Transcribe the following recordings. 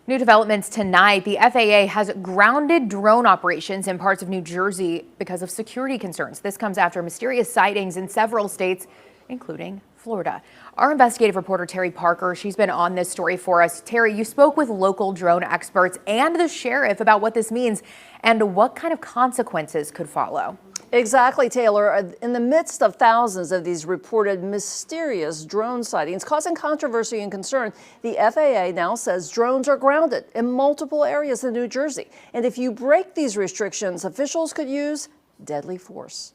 New developments tonight. The FAA has grounded drone operations in parts of New Jersey because of security concerns. This comes after mysterious sightings in several states, including Florida. Our investigative reporter, Terry Parker, she's been on this story for us. Terry, you spoke with local drone experts and the sheriff about what this means and what kind of consequences could follow. Exactly, Taylor. In the midst of thousands of these reported mysterious drone sightings causing controversy and concern, the FAA now says drones are grounded in multiple areas in New Jersey. And if you break these restrictions, officials could use deadly force.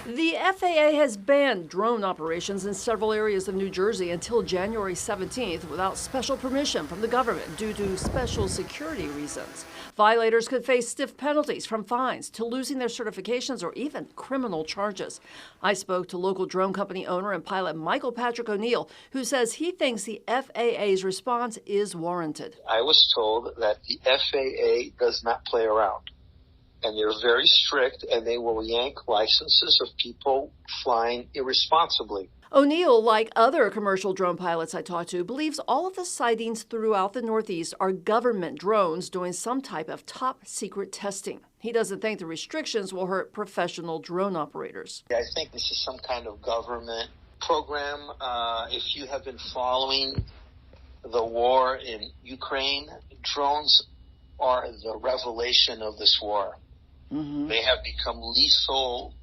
The FAA has banned drone operations in several areas of New Jersey until January 17th without special permission from the government due to special security reasons. Violators could face stiff penalties from fines to losing their certifications or even criminal charges. I spoke to local drone company owner and pilot Michael Patrick O'Neill, who says he thinks the FAA's response is warranted. I was told that the FAA does not play around. And they're very strict, and they will yank licenses of people flying irresponsibly. O'Neill, like other commercial drone pilots I talked to, believes all of the sightings throughout the Northeast are government drones doing some type of top secret testing. He doesn't think the restrictions will hurt professional drone operators. I think this is some kind of government program. If you have been following the war in Ukraine, drones are the revelation of this war. Mm-hmm. They have become lethal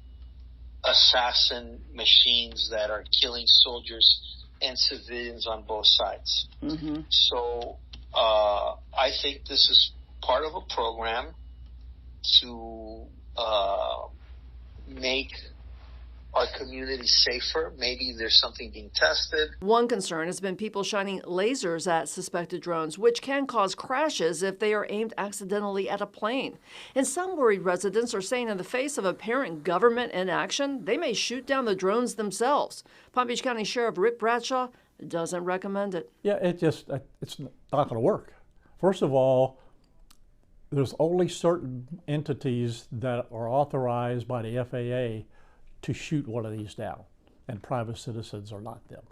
assassin machines that are killing soldiers and civilians on both sides. Mm-hmm. So I think this is part of a program to make our community safer. Maybe there's something being tested. One concern has been people shining lasers at suspected drones, which can cause crashes if they are aimed accidentally at a plane. And some worried residents are saying in the face of apparent government inaction, they may shoot down the drones themselves. Palm Beach County Sheriff Rick Bradshaw doesn't recommend it. Yeah, it's not going to work. First of all, there's only certain entities that are authorized by the FAA to shoot one of these down, and private citizens are not them.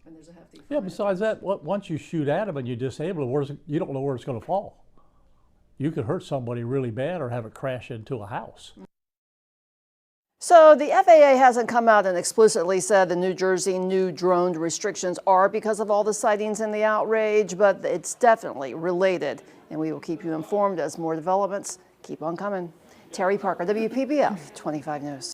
And there's a hefty fine. Yeah, besides that, once you shoot at them and you disable it, you don't know where it's going to fall. You could hurt somebody really bad or have it crash into a house. So the FAA hasn't come out and explicitly said the New Jersey new drone restrictions are because of all the sightings and the outrage, but it's definitely related. And we will keep you informed as more developments keep on coming. Terry Parker, WPBF 25 News.